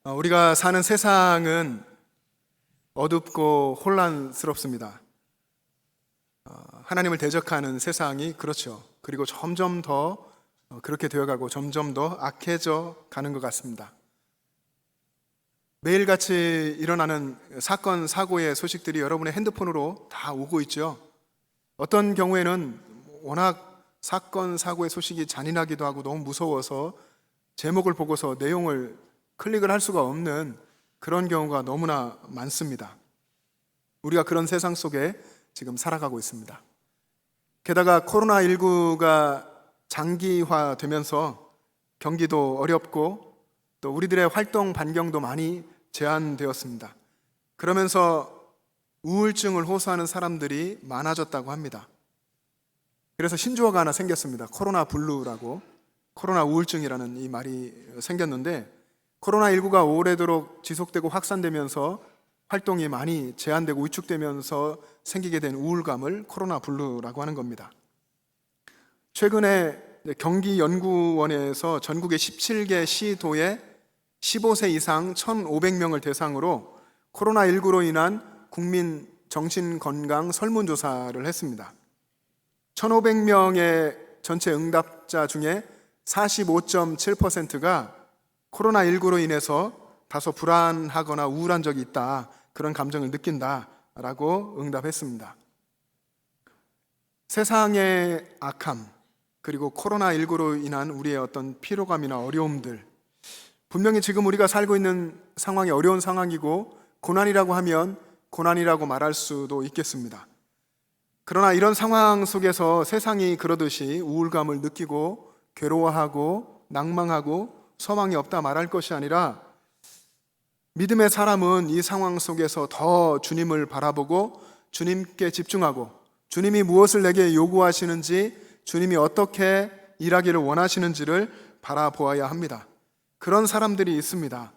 우리가 사는 세상은 어둡고 혼란스럽습니다. 하나님을 대적하는 세상이 그렇죠. 그리고 점점 더 그렇게 되어가고 점점 더 악해져 가는 것 같습니다. 매일같이 일어나는 사건, 사고의 소식들이 여러분의 핸드폰으로 다 오고 있죠. 어떤 경우에는 워낙 사건, 사고의 소식이 잔인하기도 하고 너무 무서워서 제목을 보고서 내용을 클릭을 할 수가 없는 그런 경우가 너무나 많습니다. 우리가 그런 세상 속에 지금 살아가고 있습니다. 게다가 코로나19가 장기화되면서 경기도 어렵고 또 우리들의 활동 반경도 많이 제한되었습니다. 그러면서 우울증을 호소하는 사람들이 많아졌다고 합니다. 그래서 신조어가 하나 생겼습니다. 코로나 블루라고, 코로나 우울증이라는 이 말이 생겼는데, 코로나19가 오래도록 지속되고 확산되면서 활동이 많이 제한되고 위축되면서 생기게 된 우울감을 코로나 블루라고 하는 겁니다. 최근에 경기연구원에서 전국의 17개 시도에 15세 이상 1,500명을 대상으로 코로나19로 인한 국민 정신건강 설문조사를 했습니다. 1,500명의 전체 응답자 중에 45.7%가 코로나19로 인해서 다소 불안하거나 우울한 적이 있다, 그런 감정을 느낀다라고 응답했습니다. 세상의 악함, 그리고 코로나19로 인한 우리의 어떤 피로감이나 어려움들, 분명히 지금 우리가 살고 있는 상황이 어려운 상황이고 고난이라고 하면 고난이라고 말할 수도 있겠습니다. 그러나 이런 상황 속에서 세상이 그러듯이 우울감을 느끼고 괴로워하고 낭망하고 소망이 없다 말할 것이 아니라, 믿음의 사람은 이 상황 속에서 더 주님을 바라보고 주님께 집중하고 주님이 무엇을 내게 요구하시는지, 주님이 어떻게 일하기를 원하시는지를 바라보아야 합니다. 그런 사람들이 있습니다.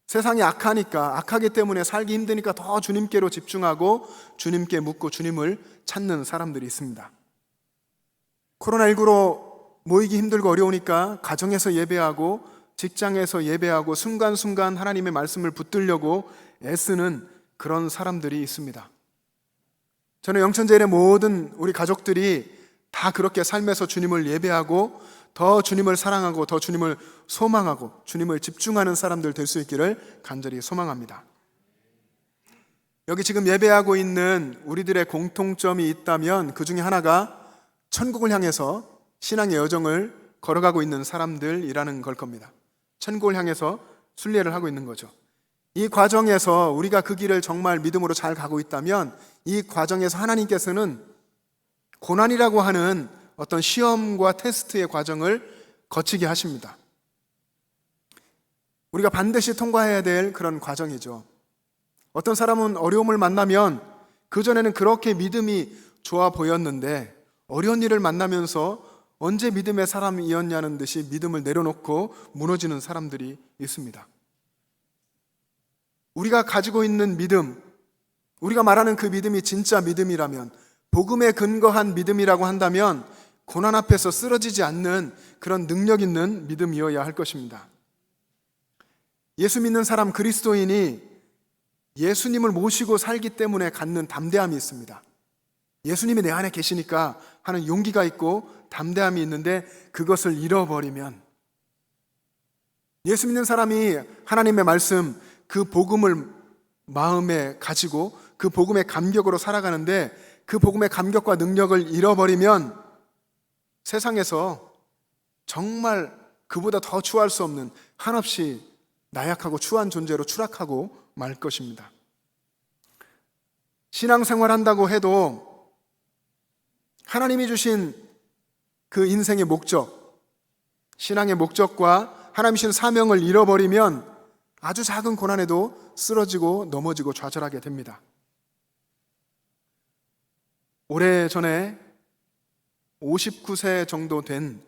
세상이 악하기 때문에 살기 힘드니까 더 주님께로 집중하고 주님께 묻고 주님을 찾는 사람들이 있습니다. 코로나19로 모이기 힘들고 어려우니까 가정에서 예배하고 직장에서 예배하고 순간순간 하나님의 말씀을 붙들려고 애쓰는 그런 사람들이 있습니다. 저는 영천제일의 모든 우리 가족들이 다 그렇게 삶에서 주님을 예배하고 더 주님을 사랑하고 더 주님을 소망하고 주님을 집중하는 사람들 될 수 있기를 간절히 소망합니다. 여기 지금 예배하고 있는 우리들의 공통점이 있다면 그 중에 하나가 천국을 향해서 신앙의 여정을 걸어가고 있는 사람들이라는 걸 겁니다. 천국을 향해서 순례를 하고 있는 거죠. 이 과정에서 우리가 그 길을 정말 믿음으로 잘 가고 있다면 이 과정에서 하나님께서는 고난이라고 하는 어떤 시험과 테스트의 과정을 거치게 하십니다. 우리가 반드시 통과해야 될 그런 과정이죠. 어떤 사람은 어려움을 만나면 그전에는 그렇게 믿음이 좋아 보였는데 어려운 일을 만나면서 언제 믿음의 사람이었냐는 듯이 믿음을 내려놓고 무너지는 사람들이 있습니다. 우리가 가지고 있는 믿음, 우리가 말하는 그 믿음이 진짜 믿음이라면, 복음에 근거한 믿음이라고 한다면 고난 앞에서 쓰러지지 않는 그런 능력 있는 믿음이어야 할 것입니다. 예수 믿는 사람, 그리스도인이 예수님을 모시고 살기 때문에 갖는 담대함이 있습니다. 예수님이 내 안에 계시니까 하는 용기가 있고 담대함이 있는데, 그것을 잃어버리면, 예수 믿는 사람이 하나님의 말씀, 그 복음을 마음에 가지고 그 복음의 감격으로 살아가는데 그 복음의 감격과 능력을 잃어버리면 세상에서 정말 그보다 더 추할 수 없는, 한없이 나약하고 추한 존재로 추락하고 말 것입니다. 신앙생활 한다고 해도 하나님이 주신 그 인생의 목적, 신앙의 목적과 하나님이 주신 사명을 잃어버리면 아주 작은 고난에도 쓰러지고 넘어지고 좌절하게 됩니다. 오래전에 59세 정도 된,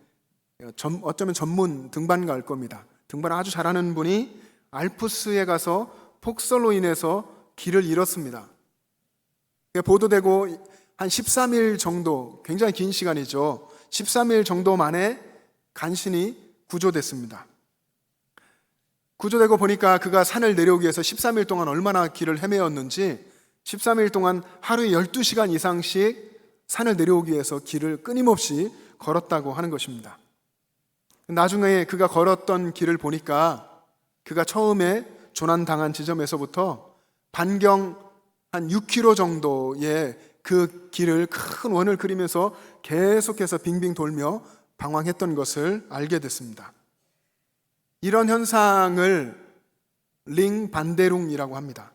어쩌면 전문 등반가일 겁니다. 등반을 아주 잘하는 분이 알프스에 가서 폭설로 인해서 길을 잃었습니다. 보도되고 한 13일 정도, 굉장히 긴 시간이죠. 13일 정도 만에 간신히 구조됐습니다. 구조되고 보니까 그가 산을 내려오기 위해서 13일 동안 얼마나 길을 헤매었는지 13일 동안 하루에 12시간 이상씩 산을 내려오기 위해서 길을 끊임없이 걸었다고 하는 것입니다. 나중에 그가 걸었던 길을 보니까 그가 처음에 조난당한 지점에서부터 반경 한 6km 정도의 그 길을 큰 원을 그리면서 계속해서 빙빙 돌며 방황했던 것을 알게 됐습니다. 이런 현상을 링 반데룽이라고 합니다.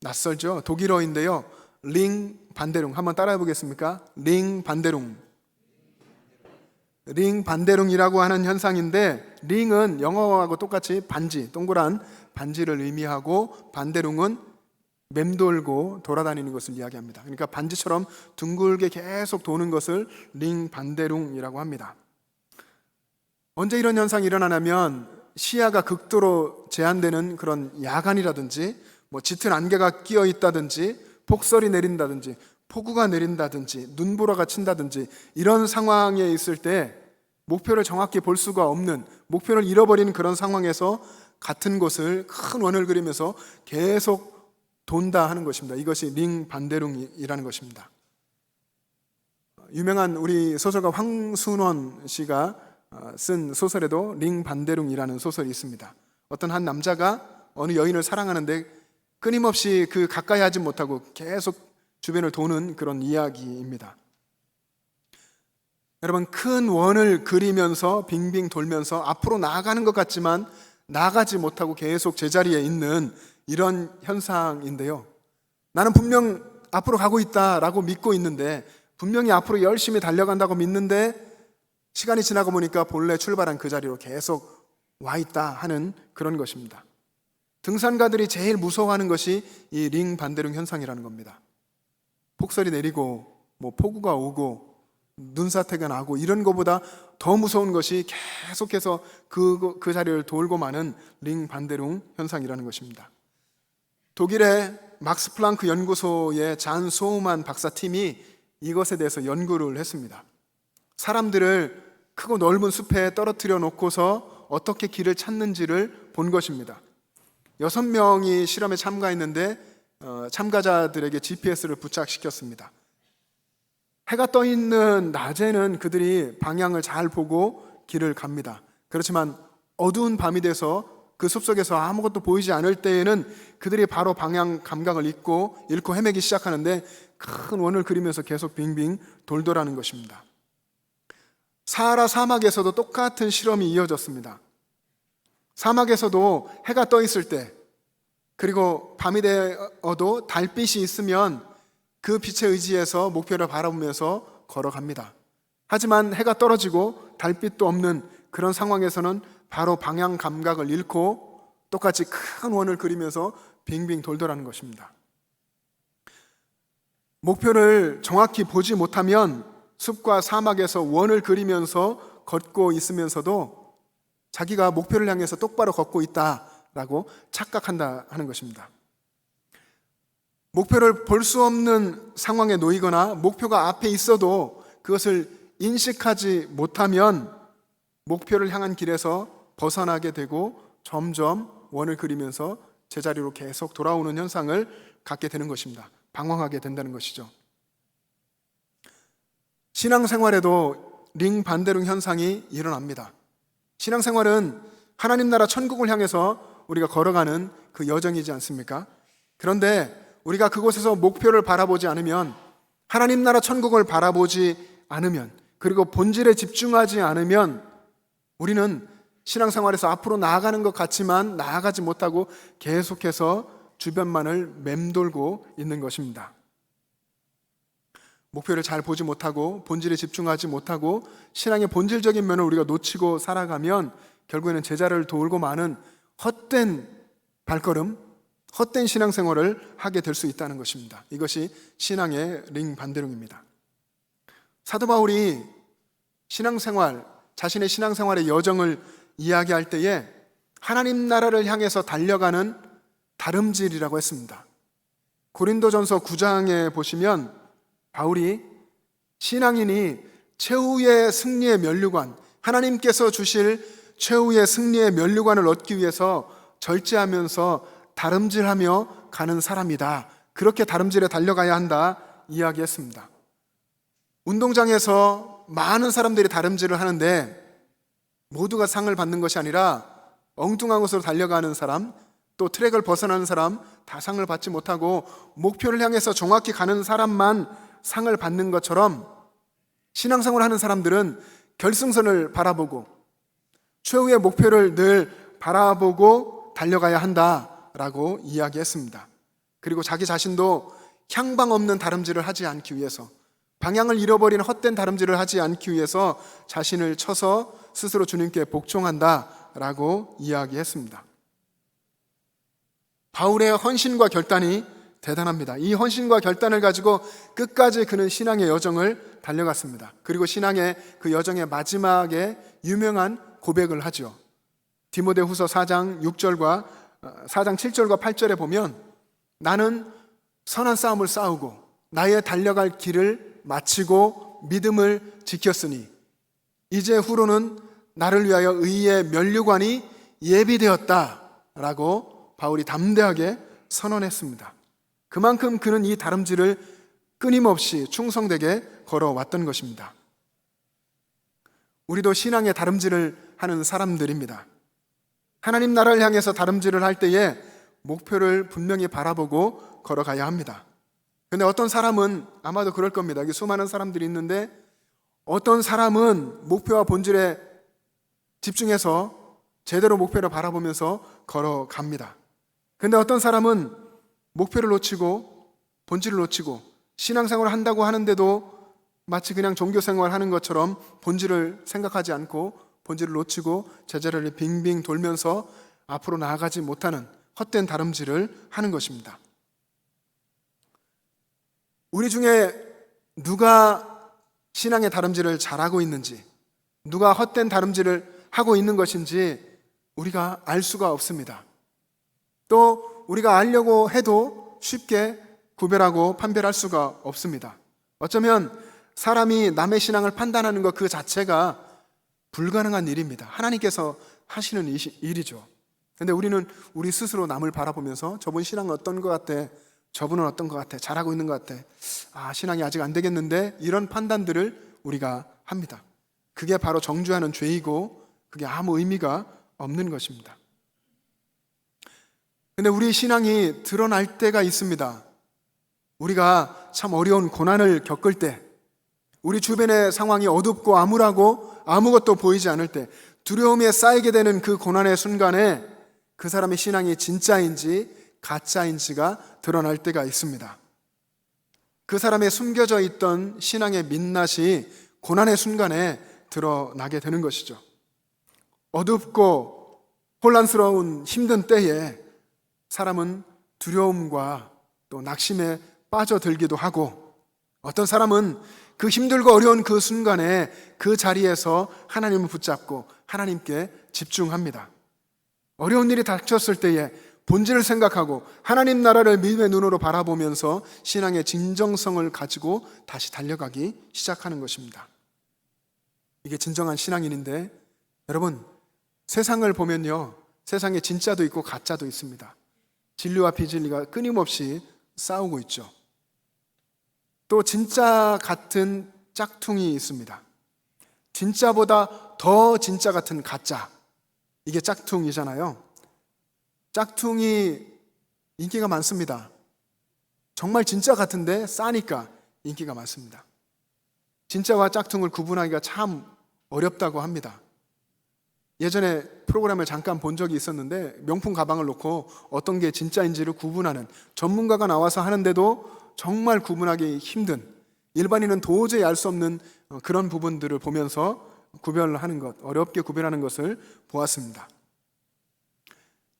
낯설죠? 독일어인데요. 링 반데룽 한번 따라해 보겠습니까? 링 반데룽. 링 반데룽이라고 하는 현상인데, 링은 영어하고 똑같이 반지, 동그란 반지를 의미하고, 반데룽은 맴돌고 돌아다니는 것을 이야기합니다. 그러니까 반지처럼 둥글게 계속 도는 것을 링 반데룽이라고 합니다. 언제 이런 현상이 일어나냐면 시야가 극도로 제한되는 그런 야간이라든지 짙은 안개가 끼어 있다든지 폭설이 내린다든지 폭우가 내린다든지 눈보라가 친다든지 이런 상황에 있을 때 목표를 정확히 볼 수가 없는, 목표를 잃어버리는 그런 상황에서 같은 곳을 큰 원을 그리면서 계속 돈다 하는 것입니다. 이것이 링 반데룽이라는 것입니다. 유명한 우리 소설가 황순원 씨가 쓴 소설에도 링 반데룽이라는 소설이 있습니다. 어떤 한 남자가 어느 여인을 사랑하는데 끊임없이 그 가까이 하지 못하고 계속 주변을 도는 그런 이야기입니다. 여러분, 큰 원을 그리면서 빙빙 돌면서 앞으로 나아가는 것 같지만 나아가지 못하고 계속 제자리에 있는 이런 현상인데요. 나는 분명 앞으로 가고 있다라고 믿고 있는데, 분명히 앞으로 열심히 달려간다고 믿는데 시간이 지나고 보니까 본래 출발한 그 자리로 계속 와 있다 하는 그런 것입니다. 등산가들이 제일 무서워하는 것이 이 링 반데룽 현상이라는 겁니다. 폭설이 내리고 폭우가 오고 눈사태가 나고 이런 것보다 더 무서운 것이 계속해서 그 자리를 돌고 마는 링 반데룽 현상이라는 것입니다. 독일의 막스 플랑크 연구소의 잔 소우만 박사팀이 이것에 대해서 연구를 했습니다. 사람들을 크고 넓은 숲에 떨어뜨려 놓고서 어떻게 길을 찾는지를 본 것입니다. 6명이 실험에 참가했는데 참가자들에게 GPS를 부착시켰습니다. 해가 떠 있는 낮에는 그들이 방향을 잘 보고 길을 갑니다. 그렇지만 어두운 밤이 돼서 그 숲속에서 아무것도 보이지 않을 때에는 그들이 바로 방향 감각을 잃고 헤매기 시작하는데 큰 원을 그리면서 계속 빙빙 돌더라는 것입니다. 사하라 사막에서도 똑같은 실험이 이어졌습니다. 사막에서도 해가 떠 있을 때, 그리고 밤이 되어도 달빛이 있으면 그 빛에 의지해서 목표를 바라보면서 걸어갑니다. 하지만 해가 떨어지고 달빛도 없는 그런 상황에서는 바로 방향 감각을 잃고 똑같이 큰 원을 그리면서 빙빙 돌더라는 것입니다. 목표를 정확히 보지 못하면 숲과 사막에서 원을 그리면서 걷고 있으면서도 자기가 목표를 향해서 똑바로 걷고 있다라고 착각한다 하는 것입니다. 목표를 볼 수 없는 상황에 놓이거나 목표가 앞에 있어도 그것을 인식하지 못하면 목표를 향한 길에서 벗어나게 되고 점점 원을 그리면서 제자리로 계속 돌아오는 현상을 갖게 되는 것입니다. 방황하게 된다는 것이죠. 신앙생활에도 링 반데룽 현상이 일어납니다. 신앙생활은 하나님 나라 천국을 향해서 우리가 걸어가는 그 여정이지 않습니까? 그런데 우리가 그곳에서 목표를 바라보지 않으면, 하나님 나라 천국을 바라보지 않으면, 그리고 본질에 집중하지 않으면 우리는 신앙생활에서 앞으로 나아가는 것 같지만 나아가지 못하고 계속해서 주변만을 맴돌고 있는 것입니다. 목표를 잘 보지 못하고 본질에 집중하지 못하고 신앙의 본질적인 면을 우리가 놓치고 살아가면 결국에는 제자를 돌고 마는 헛된 발걸음, 헛된 신앙생활을 하게 될 수 있다는 것입니다. 이것이 신앙의 링 반데룽입니다. 사도 바울이 신앙생활, 자신의 신앙생활의 여정을 이야기할 때에 하나님 나라를 향해서 달려가는 다름질이라고 했습니다. 고린도전서 9장에 보시면 바울이 신앙인이 최후의 승리의 면류관, 하나님께서 주실 최후의 승리의 면류관을 얻기 위해서 절제하면서 다름질하며 가는 사람이다. 그렇게 다름질에 달려가야 한다 이야기했습니다. 운동장에서 많은 사람들이 다름질을 하는데 모두가 상을 받는 것이 아니라 엉뚱한 곳으로 달려가는 사람, 또 트랙을 벗어나는 사람 다 상을 받지 못하고 목표를 향해서 정확히 가는 사람만 상을 받는 것처럼 신앙생활을 하는 사람들은 결승선을 바라보고 최후의 목표를 늘 바라보고 달려가야 한다라고 이야기했습니다. 그리고 자기 자신도 향방 없는 다름질을 하지 않기 위해서, 방향을 잃어버린 헛된 다름질을 하지 않기 위해서 자신을 쳐서 스스로 주님께 복종한다라고 이야기했습니다. 바울의 헌신과 결단이 대단합니다. 이 헌신과 결단을 가지고 끝까지 그는 신앙의 여정을 달려갔습니다. 그리고 신앙의 그 여정의 마지막에 유명한 고백을 하죠. 디모데후서 4장 7절과 8절에 보면 나는 선한 싸움을 싸우고 나의 달려갈 길을 마치고 믿음을 지켰으니 이제 후로는 나를 위하여 의의 면류관이 예비되었다라고 바울이 담대하게 선언했습니다. 그만큼 그는 이 다름질을 끊임없이 충성되게 걸어왔던 것입니다. 우리도 신앙의 다름질을 하는 사람들입니다. 하나님 나라를 향해서 다름질을 할 때에 목표를 분명히 바라보고 걸어가야 합니다. 그런데 어떤 사람은 아마도 그럴 겁니다. 여기 수많은 사람들이 있는데 어떤 사람은 목표와 본질에 집중해서 제대로 목표를 바라보면서 걸어갑니다. 그런데 어떤 사람은 목표를 놓치고 본질을 놓치고 신앙생활을 한다고 하는데도 마치 그냥 종교생활 하는 것처럼 본질을 생각하지 않고 본질을 놓치고 제자리를 빙빙 돌면서 앞으로 나아가지 못하는 헛된 다름질을 하는 것입니다. 우리 중에 누가 신앙의 다름질을 잘하고 있는지, 누가 헛된 다름질을 하고 있는 것인지 우리가 알 수가 없습니다. 또 우리가 알려고 해도 쉽게 구별하고 판별할 수가 없습니다. 어쩌면 사람이 남의 신앙을 판단하는 것 그 자체가 불가능한 일입니다. 하나님께서 하시는 일이죠. 그런데 우리는 우리 스스로 남을 바라보면서 저분 신앙은 어떤 것 같아, 저분은 어떤 것 같아, 잘하고 있는 것 같아, 신앙이 아직 안 되겠는데, 이런 판단들을 우리가 합니다. 그게 바로 정죄하는 죄이고 그게 아무 의미가 없는 것입니다. 그런데 우리 신앙이 드러날 때가 있습니다. 우리가 참 어려운 고난을 겪을 때, 우리 주변의 상황이 어둡고 암울하고 아무것도 보이지 않을 때, 두려움에 쌓이게 되는 그 고난의 순간에 그 사람의 신앙이 진짜인지 가짜인지가 드러날 때가 있습니다. 그 사람의 숨겨져 있던 신앙의 민낯이 고난의 순간에 드러나게 되는 것이죠. 어둡고 혼란스러운 힘든 때에 사람은 두려움과 또 낙심에 빠져들기도 하고, 어떤 사람은 그 힘들고 어려운 그 순간에 그 자리에서 하나님을 붙잡고 하나님께 집중합니다. 어려운 일이 닥쳤을 때에 본질을 생각하고 하나님 나라를 믿음의 눈으로 바라보면서 신앙의 진정성을 가지고 다시 달려가기 시작하는 것입니다. 이게 진정한 신앙인인데, 여러분, 세상을 보면요, 세상에 진짜도 있고 가짜도 있습니다. 진리와 비진리가 끊임없이 싸우고 있죠. 또 진짜 같은 짝퉁이 있습니다. 진짜보다 더 진짜 같은 가짜, 이게 짝퉁이잖아요. 짝퉁이 인기가 많습니다. 정말 진짜 같은데 싸니까 인기가 많습니다. 진짜와 짝퉁을 구분하기가 참 어렵다고 합니다. 예전에 프로그램을 잠깐 본 적이 있었는데 명품 가방을 놓고 어떤 게 진짜인지를 구분하는 전문가가 나와서 하는데도 정말 구분하기 힘든, 일반인은 도저히 알 수 없는 그런 부분들을 보면서 구별하는 것, 어렵게 구별하는 것을 보았습니다.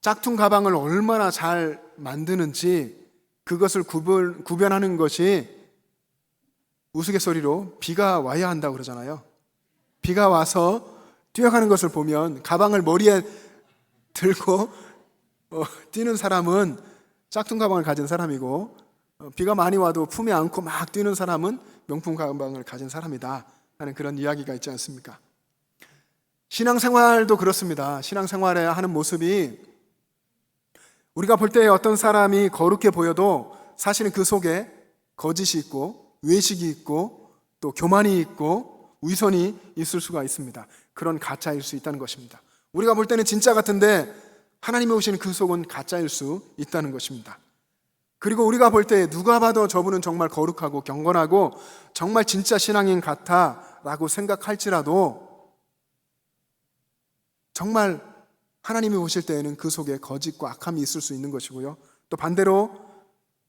짝퉁 가방을 얼마나 잘 만드는지 그것을 구별하는 것이 우스갯소리로 비가 와야 한다고 그러잖아요. 비가 와서 뛰어가는 것을 보면 가방을 머리에 들고 뛰는 사람은 짝퉁 가방을 가진 사람이고, 비가 많이 와도 품에 안고 막 뛰는 사람은 명품 가방을 가진 사람이다 하는 그런 이야기가 있지 않습니까? 신앙생활도 그렇습니다. 신앙생활에 하는 모습이 우리가 볼 때 어떤 사람이 거룩해 보여도 사실은 그 속에 거짓이 있고 외식이 있고 또 교만이 있고 위선이 있을 수가 있습니다. 그런 가짜일 수 있다는 것입니다. 우리가 볼 때는 진짜 같은데 하나님이 오시는 그 속은 가짜일 수 있다는 것입니다. 그리고 우리가 볼 때 누가 봐도 저분은 정말 거룩하고 경건하고 정말 진짜 신앙인 같아라고 생각할지라도 정말 하나님이 오실 때에는 그 속에 거짓과 악함이 있을 수 있는 것이고요. 또 반대로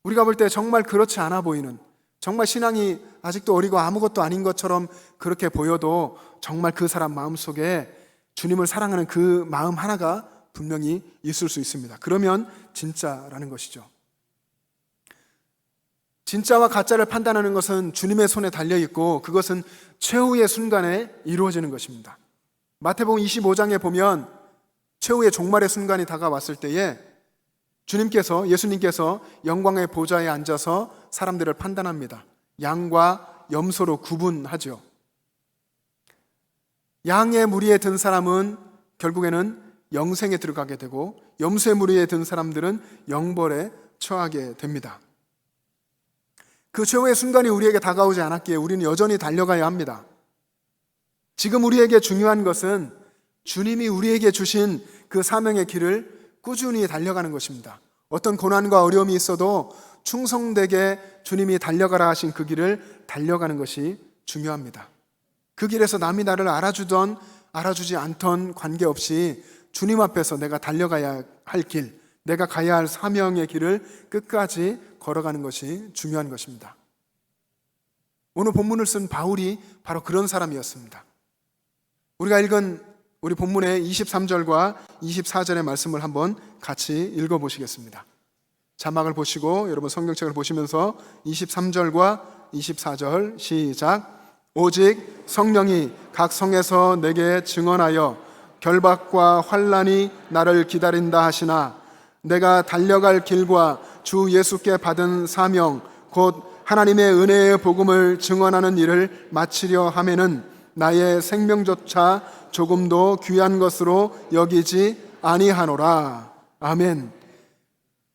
우리가 볼 때 정말 그렇지 않아 보이는, 정말 신앙이 아직도 어리고 아무것도 아닌 것처럼 그렇게 보여도 정말 그 사람 마음속에 주님을 사랑하는 그 마음 하나가 분명히 있을 수 있습니다. 그러면 진짜라는 것이죠. 진짜와 가짜를 판단하는 것은 주님의 손에 달려있고 그것은 최후의 순간에 이루어지는 것입니다. 마태복음 25장에 보면 최후의 종말의 순간이 다가왔을 때에 예수님께서 영광의 보좌에 앉아서 사람들을 판단합니다. 양과 염소로 구분하죠. 양의 무리에 든 사람은 결국에는 영생에 들어가게 되고 염소의 무리에 든 사람들은 영벌에 처하게 됩니다. 그 최후의 순간이 우리에게 다가오지 않았기에 우리는 여전히 달려가야 합니다. 지금 우리에게 중요한 것은 주님이 우리에게 주신 그 사명의 길을 꾸준히 달려가는 것입니다. 어떤 고난과 어려움이 있어도 충성되게 주님이 달려가라 하신 그 길을 달려가는 것이 중요합니다. 그 길에서 남이 나를 알아주던 알아주지 않던 관계없이 주님 앞에서 내가 달려가야 할 길, 내가 가야 할 사명의 길을 끝까지 걸어가는 것이 중요한 것입니다. 오늘 본문을 쓴 바울이 바로 그런 사람이었습니다. 우리가 읽은 우리 본문의 23절과 24절의 말씀을 한번 같이 읽어보시겠습니다. 자막을 보시고 여러분 성경책을 보시면서 23절과 24절 시작. 오직 성령이 각 성에서 내게 증언하여 결박과 환난이 나를 기다린다 하시나 내가 달려갈 길과 주 예수께 받은 사명 곧 하나님의 은혜의 복음을 증언하는 일을 마치려 하면은 나의 생명조차 조금도 귀한 것으로 여기지 아니하노라. 아멘.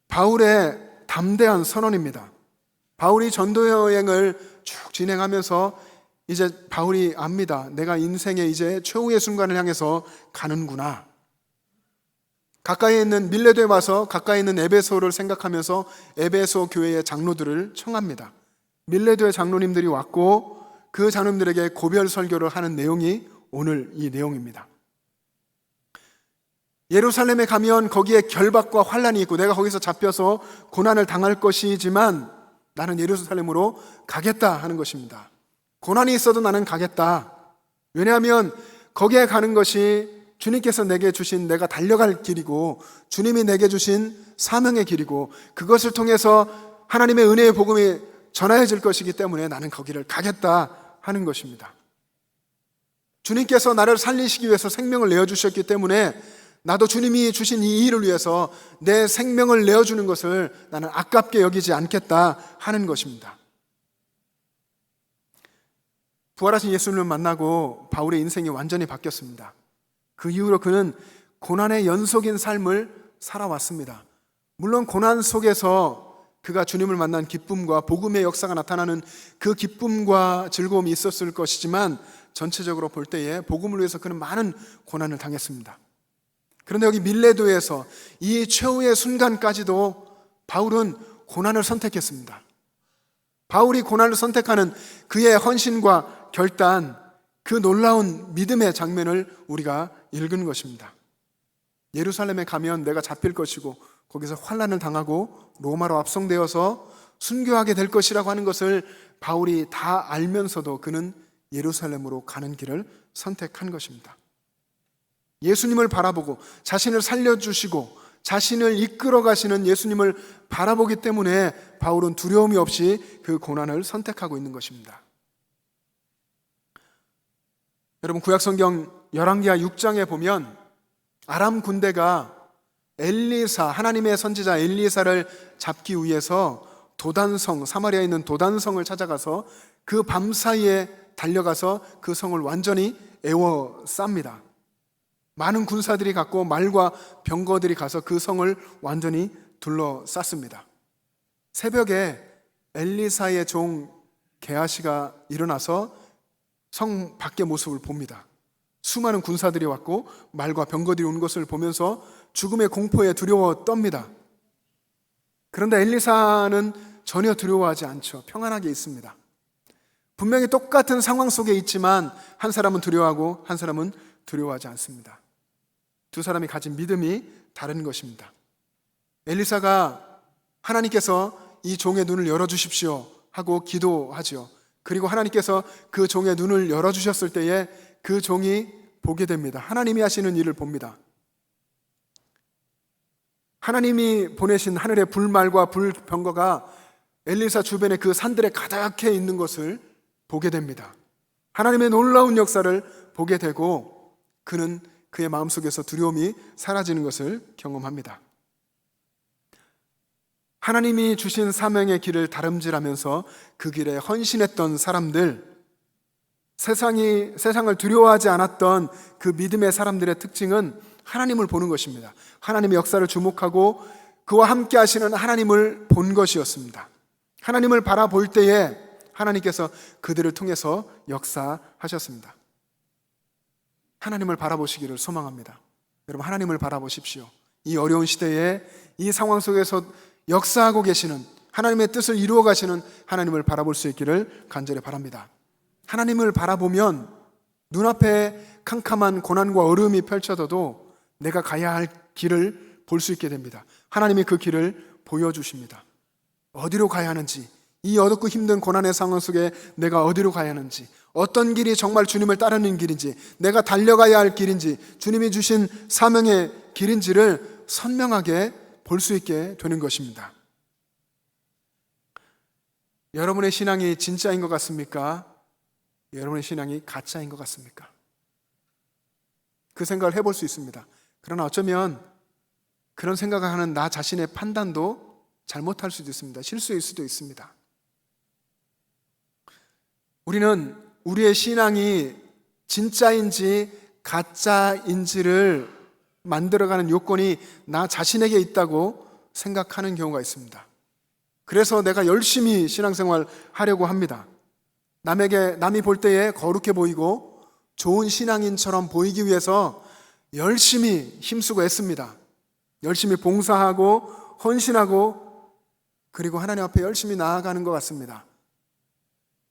바울의 담대한 선언입니다. 바울이 전도 여행을 쭉 진행하면서 이제 바울이 압니다. 내가 인생의 이제 최후의 순간을 향해서 가는구나. 가까이 있는 밀레도에 와서 가까이 있는 에베소를 생각하면서 에베소 교회의 장로들을 청합니다. 밀레도의 장로님들이 왔고 그 장로님들에게 고별 설교를 하는 내용이 오늘 이 내용입니다. 예루살렘에 가면 거기에 결박과 환난이 있고 내가 거기서 잡혀서 고난을 당할 것이지만 나는 예루살렘으로 가겠다 하는 것입니다. 고난이 있어도 나는 가겠다. 왜냐하면 거기에 가는 것이 주님께서 내게 주신 내가 달려갈 길이고 주님이 내게 주신 사명의 길이고 그것을 통해서 하나님의 은혜의 복음이 전하여질 것이기 때문에 나는 거기를 가겠다 하는 것입니다. 주님께서 나를 살리시기 위해서 생명을 내어주셨기 때문에 나도 주님이 주신 이 일을 위해서 내 생명을 내어주는 것을 나는 아깝게 여기지 않겠다 하는 것입니다. 부활하신 예수님을 만나고 바울의 인생이 완전히 바뀌었습니다. 그 이후로 그는 고난의 연속인 삶을 살아왔습니다. 물론 고난 속에서 그가 주님을 만난 기쁨과 복음의 역사가 나타나는 그 기쁨과 즐거움이 있었을 것이지만 전체적으로 볼 때에 복음을 위해서 그는 많은 고난을 당했습니다. 그런데 여기 밀레도에서 이 최후의 순간까지도 바울은 고난을 선택했습니다. 바울이 고난을 선택하는 그의 헌신과 결단, 그 놀라운 믿음의 장면을 우리가 읽은 것입니다. 예루살렘에 가면 내가 잡힐 것이고 거기서 환난을 당하고 로마로 압송되어서 순교하게 될 것이라고 하는 것을 바울이 다 알면서도 그는 예루살렘으로 가는 길을 선택한 것입니다. 예수님을 바라보고 자신을 살려주시고 자신을 이끌어 가시는 예수님을 바라보기 때문에 바울은 두려움이 없이 그 고난을 선택하고 있는 것입니다. 여러분 구약성경 열왕기하 6장에 보면 아람 군대가 엘리사, 하나님의 선지자 엘리사를 잡기 위해서 도단성, 사마리아에 있는 도단성을 찾아가서 그 밤사이에 달려가서 그 성을 완전히 에워쌉니다. 많은 군사들이 갔고 말과 병거들이 가서 그 성을 완전히 둘러쌌습니다. 새벽에 엘리사의 종 게하시가 일어나서 성 밖의 모습을 봅니다. 수많은 군사들이 왔고 말과 병거들이 온 것을 보면서 죽음의 공포에 두려워 떱니다. 그런데 엘리사는 전혀 두려워하지 않죠. 평안하게 있습니다. 분명히 똑같은 상황 속에 있지만 한 사람은 두려워하고 한 사람은 두려워하지 않습니다. 두 사람이 가진 믿음이 다른 것입니다. 엘리사가 하나님께서 이 종의 눈을 열어주십시오 하고 기도하죠. 그리고 하나님께서 그 종의 눈을 열어주셨을 때에 그 종이 보게 됩니다. 하나님이 하시는 일을 봅니다. 하나님이 보내신 하늘의 불말과 불병거가 엘리사 주변의 그 산들에 가득해 있는 것을 보게 됩니다. 하나님의 놀라운 역사를 보게 되고 그는 그의 마음속에서 두려움이 사라지는 것을 경험합니다. 하나님이 주신 사명의 길을 다름질하면서 그 길에 헌신했던 사람들, 세상을 두려워하지 않았던 그 믿음의 사람들의 특징은 하나님을 보는 것입니다. 하나님의 역사를 주목하고 그와 함께 하시는 하나님을 본 것이었습니다. 하나님을 바라볼 때에 하나님께서 그들을 통해서 역사하셨습니다. 하나님을 바라보시기를 소망합니다. 여러분, 하나님을 바라보십시오. 이 어려운 시대에 이 상황 속에서 역사하고 계시는 하나님의 뜻을 이루어 가시는 하나님을 바라볼 수 있기를 간절히 바랍니다. 하나님을 바라보면 눈앞에 캄캄한 고난과 어려움이 펼쳐져도 내가 가야 할 길을 볼 수 있게 됩니다. 하나님이 그 길을 보여주십니다. 어디로 가야 하는지, 이 어둡고 힘든 고난의 상황 속에 내가 어디로 가야 하는지, 어떤 길이 정말 주님을 따르는 길인지, 내가 달려가야 할 길인지, 주님이 주신 사명의 길인지를 선명하게 볼 수 있게 되는 것입니다. 여러분의 신앙이 진짜인 것 같습니까? 여러분의 신앙이 가짜인 것 같습니까? 그 생각을 해볼 수 있습니다. 그러나 어쩌면 그런 생각을 하는 나 자신의 판단도 잘못할 수도 있습니다. 실수일 수도 있습니다. 우리는 우리의 신앙이 진짜인지 가짜인지를 만들어가는 요건이 나 자신에게 있다고 생각하는 경우가 있습니다. 그래서 내가 열심히 신앙생활 하려고 합니다. 남이 볼 때에 거룩해 보이고 좋은 신앙인처럼 보이기 위해서 열심히 힘쓰고 애씁니다. 열심히 봉사하고 헌신하고 그리고 하나님 앞에 열심히 나아가는 것 같습니다.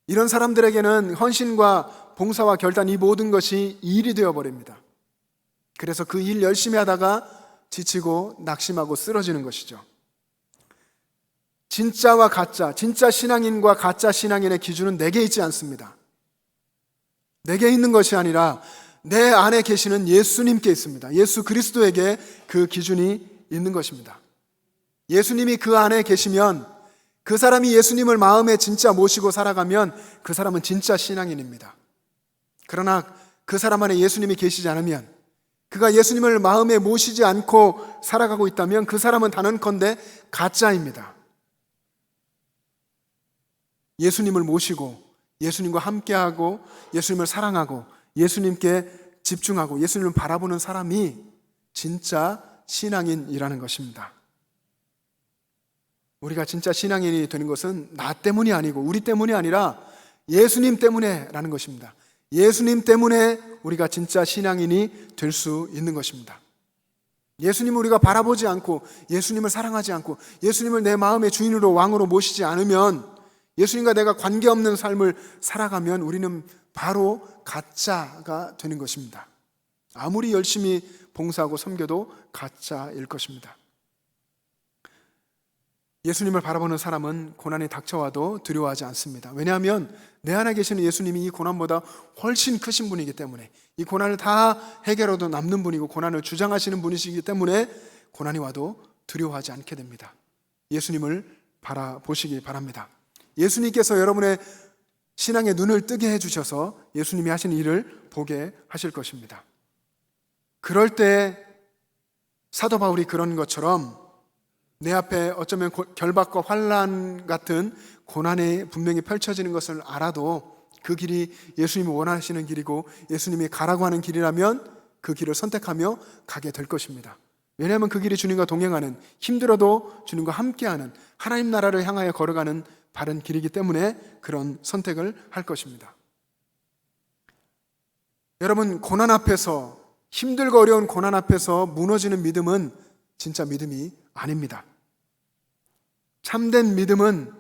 이런 사람들에게는 헌신과 봉사와 결단 이 모든 것이 일이 되어버립니다. 그래서 그 일 열심히 하다가 지치고 낙심하고 쓰러지는 것이죠. 진짜와 가짜, 진짜 신앙인과 가짜 신앙인의 기준은 내게 있지 않습니다. 내게 있는 것이 아니라 내 안에 계시는 예수님께 있습니다. 예수 그리스도에게 그 기준이 있는 것입니다. 예수님이 그 안에 계시면, 그 사람이 예수님을 마음에 진짜 모시고 살아가면 그 사람은 진짜 신앙인입니다. 그러나 그 사람 안에 예수님이 계시지 않으면, 그가 예수님을 마음에 모시지 않고 살아가고 있다면 그 사람은 단언컨대 가짜입니다. 예수님을 모시고 예수님과 함께하고 예수님을 사랑하고 예수님께 집중하고 예수님을 바라보는 사람이 진짜 신앙인이라는 것입니다. 우리가 진짜 신앙인이 되는 것은 나 때문이 아니고 우리 때문이 아니라 예수님 때문에라는 것입니다. 예수님 때문에 우리가 진짜 신앙인이 될 수 있는 것입니다. 예수님을 우리가 바라보지 않고 예수님을 사랑하지 않고 예수님을 내 마음의 주인으로 왕으로 모시지 않으면, 예수님과 내가 관계없는 삶을 살아가면 우리는 바로 가짜가 되는 것입니다. 아무리 열심히 봉사하고 섬겨도 가짜일 것입니다. 예수님을 바라보는 사람은 고난이 닥쳐와도 두려워하지 않습니다. 왜냐하면 내 안에 계시는 예수님이 이 고난보다 훨씬 크신 분이기 때문에, 이 고난을 다 해결해도 남는 분이고 고난을 주장하시는 분이시기 때문에 고난이 와도 두려워하지 않게 됩니다. 예수님을 바라보시기 바랍니다. 예수님께서 여러분의 신앙의 눈을 뜨게 해주셔서 예수님이 하신 일을 보게 하실 것입니다. 그럴 때 사도 바울이 그런 것처럼 내 앞에 어쩌면 결박과 환난 같은 고난이 분명히 펼쳐지는 것을 알아도 그 길이 예수님이 원하시는 길이고 예수님이 가라고 하는 길이라면 그 길을 선택하며 가게 될 것입니다. 왜냐하면 그 길이 주님과 동행하는, 힘들어도 주님과 함께하는, 하나님 나라를 향하여 걸어가는 바른 길이기 때문에 그런 선택을 할 것입니다. 여러분, 고난 앞에서, 힘들고 어려운 고난 앞에서 무너지는 믿음은 진짜 믿음이 아닙니다. 참된 믿음은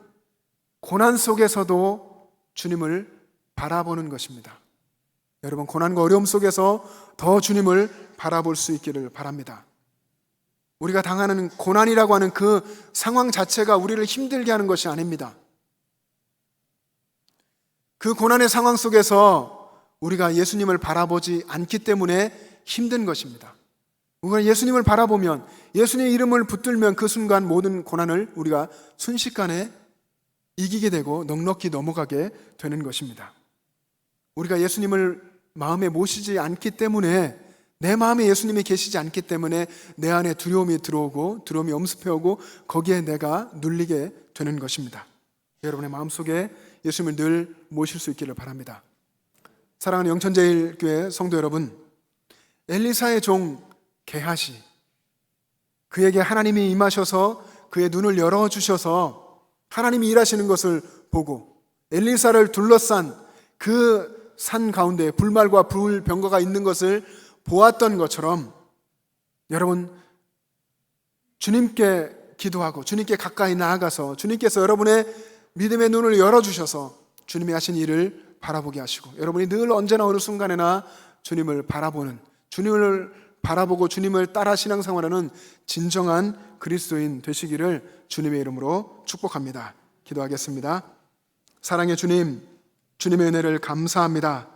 고난 속에서도 주님을 바라보는 것입니다. 여러분, 고난과 어려움 속에서 더 주님을 바라볼 수 있기를 바랍니다. 우리가 당하는 고난이라고 하는 그 상황 자체가 우리를 힘들게 하는 것이 아닙니다. 그 고난의 상황 속에서 우리가 예수님을 바라보지 않기 때문에 힘든 것입니다. 우리가 예수님을 바라보면, 예수님의 이름을 붙들면 그 순간 모든 고난을 우리가 순식간에 이기게 되고 넉넉히 넘어가게 되는 것입니다. 우리가 예수님을 마음에 모시지 않기 때문에, 내 마음에 예수님이 계시지 않기 때문에 내 안에 두려움이 들어오고 두려움이 엄습해오고 거기에 내가 눌리게 되는 것입니다. 여러분의 마음속에 예수님을 늘 모실 수 있기를 바랍니다. 사랑하는 영천제일교회 성도 여러분, 엘리사의 종 게하시, 그에게 하나님이 임하셔서 그의 눈을 열어주셔서 하나님이 일하시는 것을 보고 엘리사를 둘러싼 그 산 가운데 불말과 불병거가 있는 것을 보았던 것처럼, 여러분, 주님께 기도하고 주님께 가까이 나아가서 주님께서 여러분의 믿음의 눈을 열어주셔서 주님이 하신 일을 바라보게 하시고, 여러분이 늘 언제나 어느 순간에나 주님을 바라보는, 주님을 바라보고 주님을 따라 신앙생활하는 진정한 그리스도인 되시기를 주님의 이름으로 축복합니다. 기도하겠습니다. 사랑의 주님, 주님의 은혜를 감사합니다.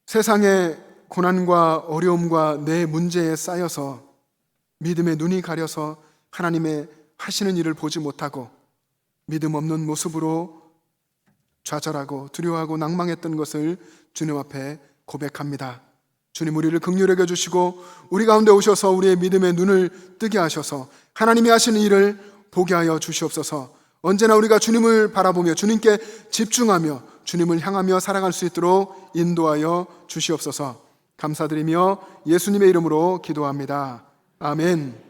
세상의 고난과 어려움과 내 문제에 쌓여서 믿음의 눈이 가려서 하나님의 하시는 일을 보지 못하고 믿음 없는 모습으로 좌절하고 두려워하고 낭망했던 것을 주님 앞에 고백합니다. 주님, 우리를 긍휼히 여겨주시고 우리 가운데 오셔서 우리의 믿음의 눈을 뜨게 하셔서 하나님이 하시는 일을 보게 하여 주시옵소서. 언제나 우리가 주님을 바라보며 주님께 집중하며 주님을 향하며 살아갈 수 있도록 인도하여 주시옵소서. 감사드리며 예수님의 이름으로 기도합니다. 아멘.